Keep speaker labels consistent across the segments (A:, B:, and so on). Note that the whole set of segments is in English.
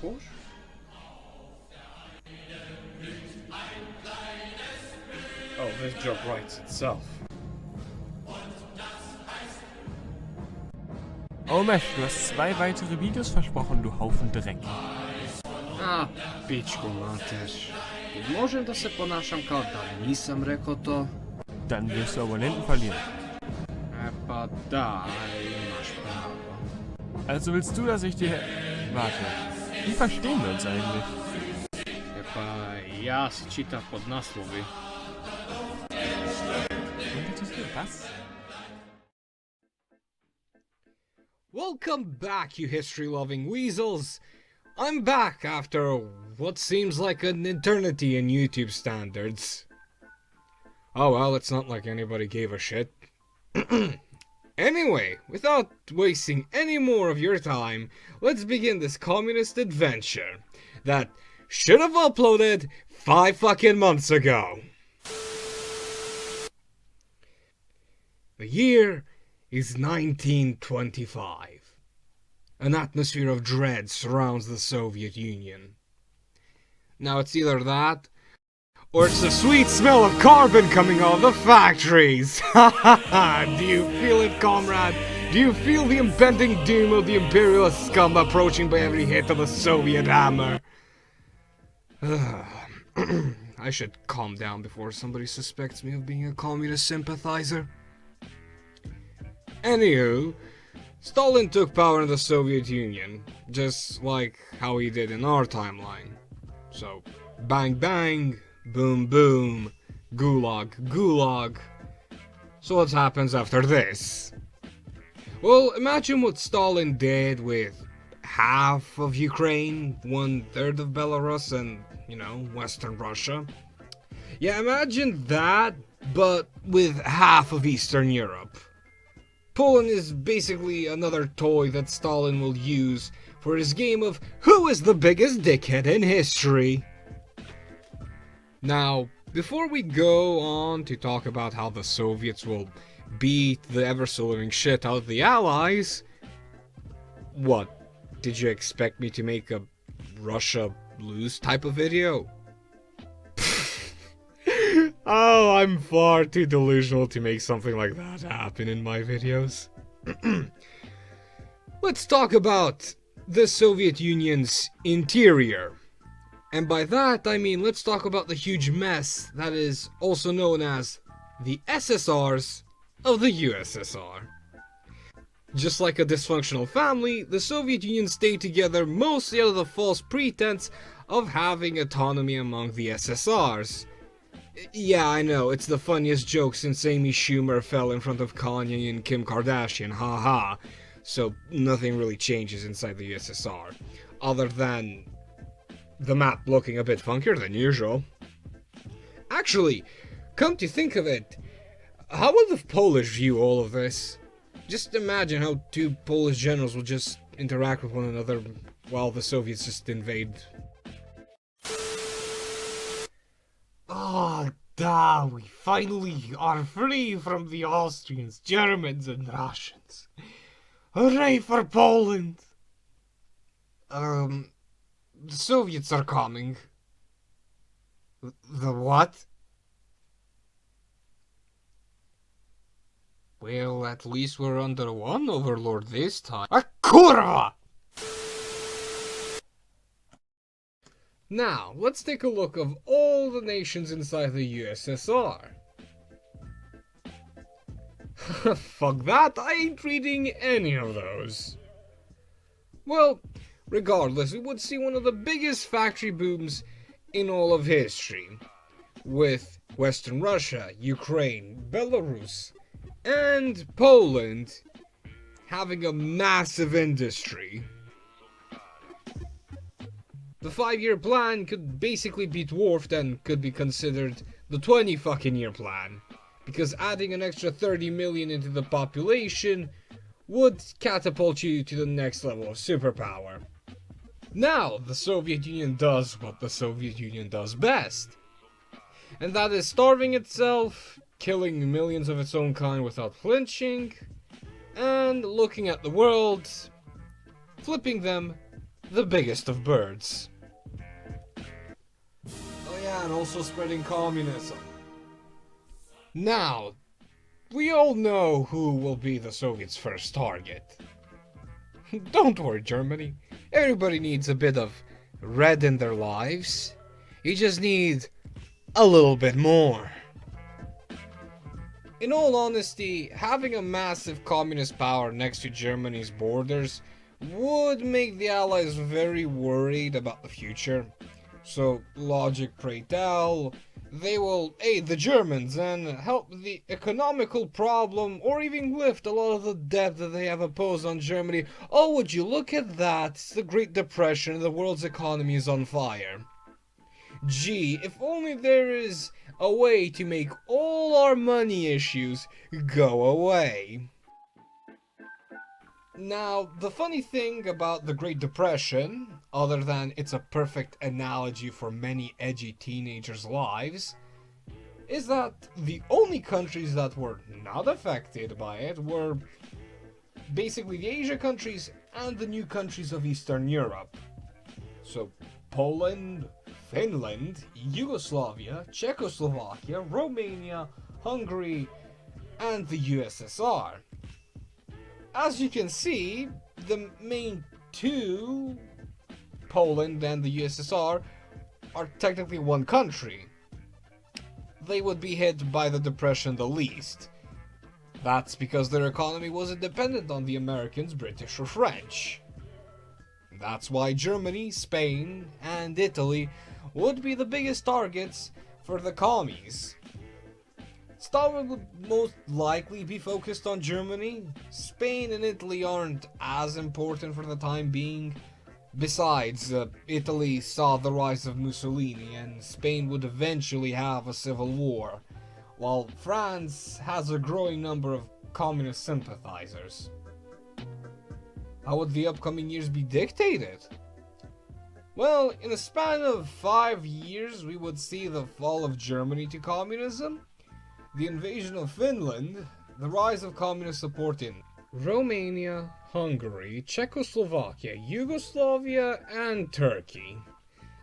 A: course. Oh, this job writes itself.
B: Omesh, du hast 2 weitere Videos versprochen, du Haufen Dreck.
A: A, pičku mater. Może da se ponašam kao da nisam rekao to?
B: Dann wirst du Abonnenten verlieren.
A: Pa da, imaš pravo.
B: Also willst du, dass ich dir... Warte, wie verstehen wir uns eigentlich?
A: Pa ja se čita pod naslovi.
B: Untertitel, was?
C: Welcome back, you history-loving weasels! I'm back after what seems like an eternity in YouTube standards. Oh well, it's not like anybody gave a shit. Anyway, without wasting any more of your time, let's begin this communist adventure that should have uploaded 5 fucking months ago. The year is 1925. An atmosphere of dread surrounds the Soviet Union. Now it's either that, or it's the sweet smell of carbon coming out of the factories! Ha ha ha! Do you feel it, comrade? Do you feel the impending doom of the imperialist scum approaching by every hit of the Soviet hammer? I should calm down before somebody suspects me of being a communist sympathizer. Anywho, Stalin took power in the Soviet Union, just like how he did in our timeline. So, bang bang, boom boom, gulag gulag. So what happens after this? Well, imagine what Stalin did with half of Ukraine, 1/3 of Belarus, and, Western Russia. Yeah, imagine that, but with half of Eastern Europe. Poland is basically another toy that Stalin will use for his game of who is the biggest dickhead in history. Now, before we go on to talk about how the Soviets will beat the ever-so-living shit out of the Allies, what, did you expect me to make a Russia lose type of video? Oh, I'm far too delusional to make something like that happen in my videos. Let's talk about the Soviet Union's interior. And by that, I mean let's talk about the huge mess that is also known as the SSRs of the USSR. Just like a dysfunctional family, the Soviet Union stayed together mostly under the false pretense of having autonomy among the SSRs. Yeah, I know, it's the funniest joke since Amy Schumer fell in front of Kanye and Kim Kardashian, haha. So nothing really changes inside the USSR, other than the map looking a bit funkier than usual. Actually, come to think of it, how will the Polish view all of this? Just imagine how 2 Polish generals will just interact with one another while the Soviets just invade. Oh, da, we finally are free from the Austrians, Germans, and Russians. Hooray for Poland! The Soviets are coming. The what? Well, at least we're under one overlord this time. A kurva! Now, let's take a look of all the nations inside the USSR. Fuck that, I ain't reading any of those. Well, regardless, we would see one of the biggest factory booms in all of history, with Western Russia, Ukraine, Belarus, and Poland having a massive industry. The 5-year plan could basically be dwarfed and could be considered the 20 fucking year plan, because adding an extra 30 million into the population would catapult you to the next level of superpower. Now, the Soviet Union does what the Soviet Union does best, and that is starving itself, killing millions of its own kind without flinching, and looking at the world, flipping them the biggest of birds. Oh yeah, and also spreading communism. Now, we all know who will be the Soviets' first target. Don't worry, Germany. Everybody needs a bit of red in their lives. You just need a little bit more. In all honesty, having a massive communist power next to Germany's borders would make the Allies very worried about the future. So, logic pray tell, they will aid the Germans and help the economical problem or even lift a lot of the debt that they have imposed on Germany. Oh, would you look at that? It's the Great Depression and the world's economy is on fire. Gee, if only there is a way to make all our money issues go away. Now, the funny thing about the Great Depression, other than it's a perfect analogy for many edgy teenagers' lives, is that the only countries that were not affected by it were basically the Asia countries and the new countries of Eastern Europe. So, Poland, Finland, Yugoslavia, Czechoslovakia, Romania, Hungary, and the USSR. As you can see, the main two, Poland and the USSR, are technically one country. They would be hit by the Depression the least. That's because their economy wasn't dependent on the Americans, British, or French. That's why Germany, Spain, and Italy would be the biggest targets for the commies. Stalin would most likely be focused on Germany. Spain and Italy aren't as important for the time being. Besides, Italy saw the rise of Mussolini and Spain would eventually have a civil war, while France has a growing number of communist sympathizers. How would the upcoming years be dictated? Well, in a span of 5 years, we would see the fall of Germany to communism, the invasion of Finland, the rise of communist support in Romania, Hungary, Czechoslovakia, Yugoslavia, and Turkey.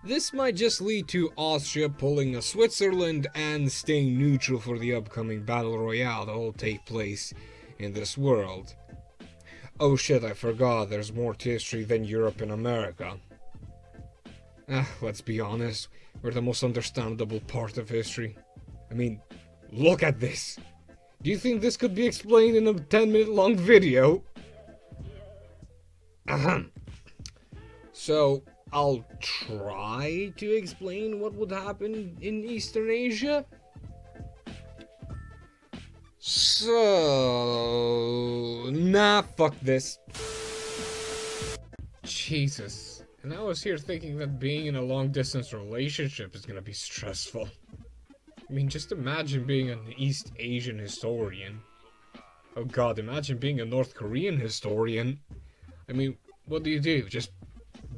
C: This might just lead to Austria pulling a Switzerland and staying neutral for the upcoming battle royale that will take place in this world. Oh shit, I forgot, there's more to history than Europe and America. Let's be honest, we're the most understandable part of history. I mean, look at this! Do you think this could be explained in a 10-minute long video? Ahem. So, I'll try to explain what would happen in Eastern Asia. So... Nah, fuck this. Jesus. And I was here thinking that being in a long-distance relationship is gonna be stressful. I mean, just imagine being an East Asian historian. Oh god, imagine being a North Korean historian. I mean, what do? Just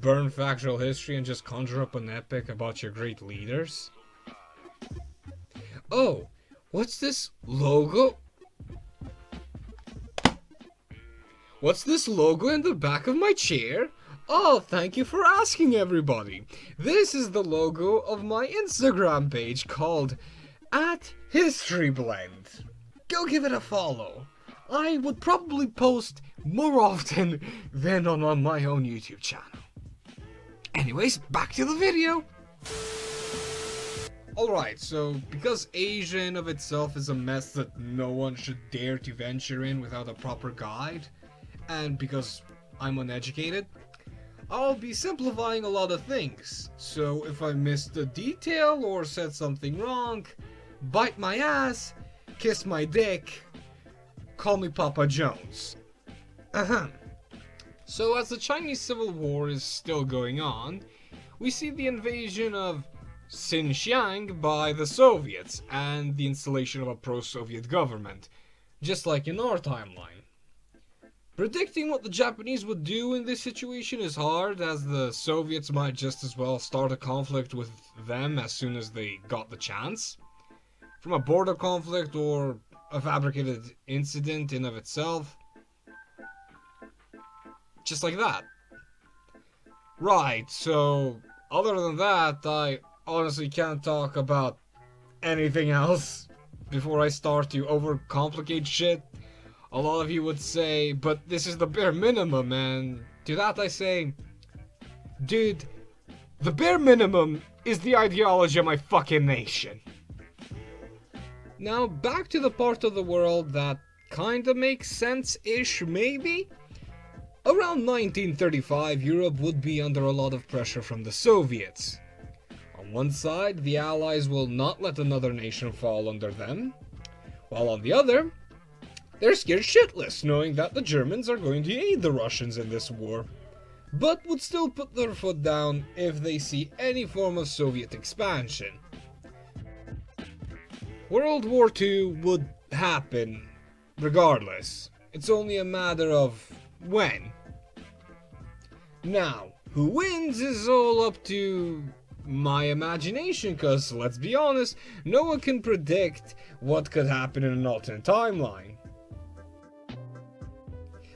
C: burn factual history and just conjure up an epic about your great leaders? Oh, what's this logo? What's this logo in the back of my chair? Oh, thank you for asking, everybody. This is the logo of my Instagram page called @HistoryBlend. Go give it a follow. I would probably post more often than on my own YouTube channel. Anyways, back to the video. Alright, so because Asia in of itself is a mess that no one should dare to venture in without a proper guide, and because I'm uneducated, I'll be simplifying a lot of things. So if I missed a detail or said something wrong, bite my ass, kiss my dick, call me Papa Jones. So as the Chinese Civil War is still going on, we see the invasion of Xinjiang by the Soviets and the installation of a pro-Soviet government, just like in our timeline. Predicting what the Japanese would do in this situation is hard, as the Soviets might just as well start a conflict with them as soon as they got the chance. From a border conflict or a fabricated incident in of itself. Just like that. Right, so other than that, I honestly can't talk about anything else before I start to overcomplicate shit. A lot of you would say, but this is the bare minimum, and to that I say, dude, the bare minimum is the ideology of my fucking nation. Now, back to the part of the world that kinda makes sense-ish, maybe? Around 1935, Europe would be under a lot of pressure from the Soviets. On one side, the Allies will not let another nation fall under them, while on the other, they're scared shitless knowing that the Germans are going to aid the Russians in this war, but would still put their foot down if they see any form of Soviet expansion. World War II would happen regardless. It's only a matter of when. Now, who wins is all up to my imagination, cause let's be honest, no one can predict what could happen in an alternate timeline.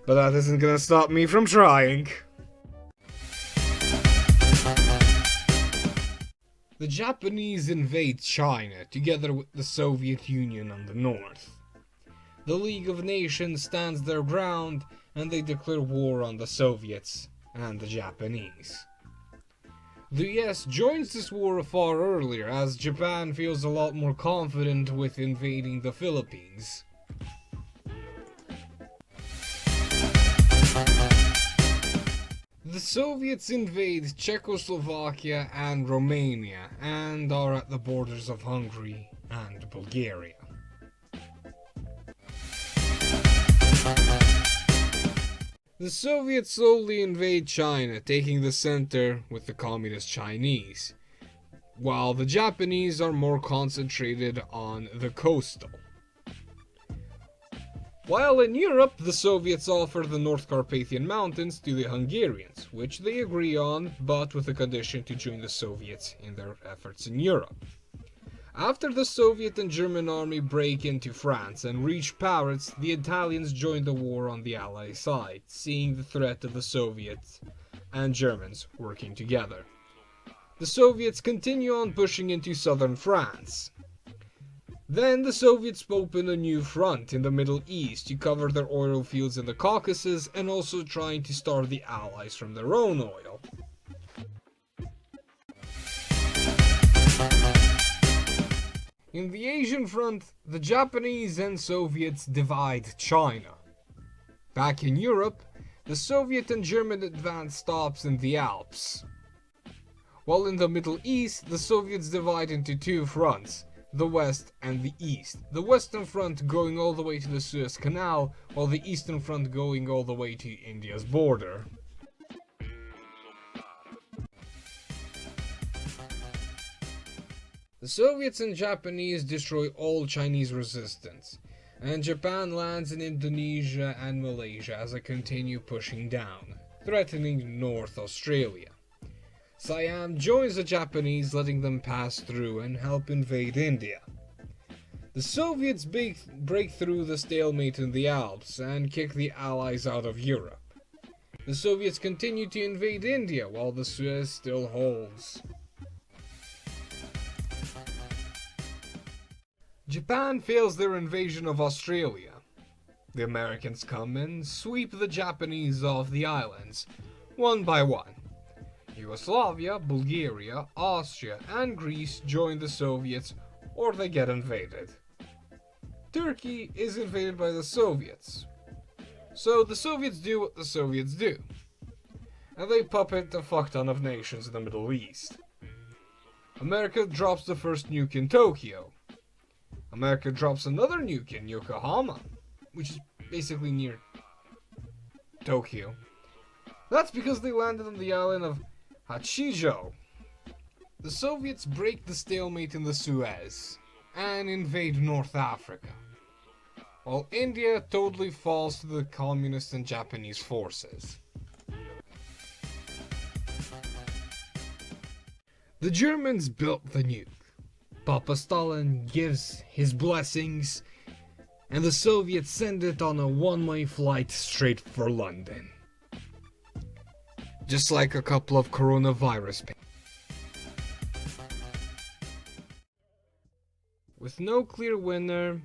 C: But that isn't gonna stop me from trying. The Japanese invade China together with the Soviet Union on the north. The League of Nations stands their ground and they declare war on the Soviets and the Japanese. The US joins this war far earlier as Japan feels a lot more confident with invading the Philippines. The Soviets invade Czechoslovakia and Romania and are at the borders of Hungary and Bulgaria. The Soviets slowly invade China, taking the center with the Communist Chinese, while the Japanese are more concentrated on the coastal. While in Europe, the Soviets offer the North Carpathian Mountains to the Hungarians, which they agree on, but with a condition to join the Soviets in their efforts in Europe. After the Soviet and German army break into France and reach Paris, the Italians join the war on the Allied side, seeing the threat of the Soviets and Germans working together. The Soviets continue on pushing into southern France. Then the Soviets open a new front in the Middle East to cover their oil fields in the Caucasus and also trying to starve the Allies from their own oil. In the Asian front, the Japanese and Soviets divide China. Back in Europe, the Soviet and German advance stops in the Alps. While in the Middle East, the Soviets divide into two fronts, the West and the East. The Western front going all the way to the Suez Canal, while the Eastern front going all the way to India's border. The Soviets and Japanese destroy all Chinese resistance, and Japan lands in Indonesia and Malaysia as they continue pushing down, threatening North Australia. Siam joins the Japanese, letting them pass through and help invade India. The Soviets break through the stalemate in the Alps and kick the Allies out of Europe. The Soviets continue to invade India while the Suez still holds. Japan fails their invasion of Australia. The Americans come and sweep the Japanese off the islands, one by one. Yugoslavia, Bulgaria, Austria, and Greece join the Soviets, or they get invaded. Turkey is invaded by the Soviets. So the Soviets do what the Soviets do. And they puppet a fuckton of nations in the Middle East. America drops the first nuke in Tokyo. America drops another nuke in Yokohama, which is basically near Tokyo. That's because they landed on the island of Hachijo. The Soviets break the stalemate in the Suez and invade North Africa, while India totally falls to the Communist and Japanese forces. The Germans built the nuke. Papa Stalin gives his blessings, and the Soviets send it on a one-way flight straight for London. just like a couple of coronavirus patients. With no clear winner,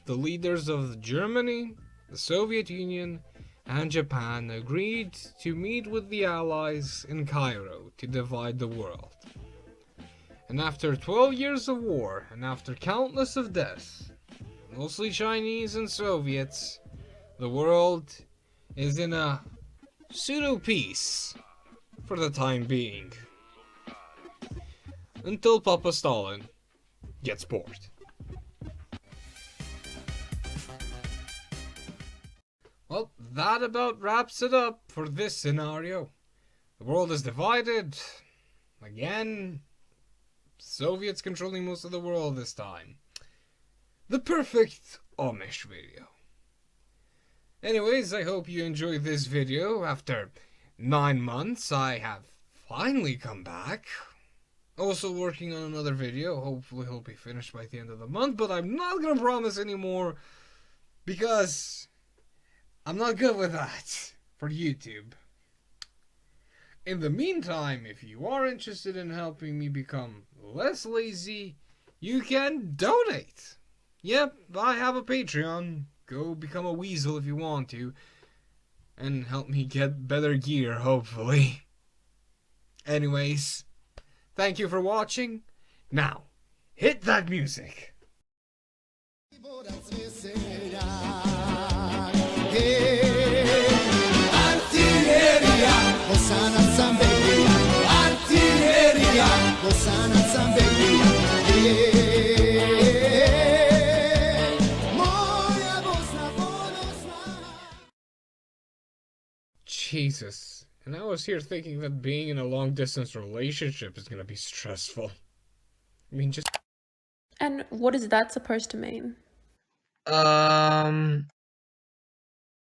C: the leaders of Germany, the Soviet Union, and Japan agreed to meet with the Allies in Cairo to divide the world. And after 12 years of war, and after countless of deaths, mostly Chinese and Soviets, the world is in a pseudo-peace for the time being. Until Papa Stalin gets bored. Well, that about wraps it up for this scenario. The world is divided. Again, Soviets controlling most of the world this time. The perfect Omesh video. Anyways, I hope you enjoyed this video. After 9 months, I have finally come back. Also working on another video. Hopefully he'll be finished by the end of the month, but I'm not gonna promise anymore because I'm not good with that for YouTube. In the meantime, if you are interested in helping me become less lazy, you can donate. Yep, I have a Patreon. Go become a weasel if you want to. And help me get better gear, hopefully. Anyways, thank you for watching. Now, hit that music. Jesus. And I was here thinking that being in a long-distance relationship is gonna be stressful. I mean, just...
D: And what is that supposed to mean?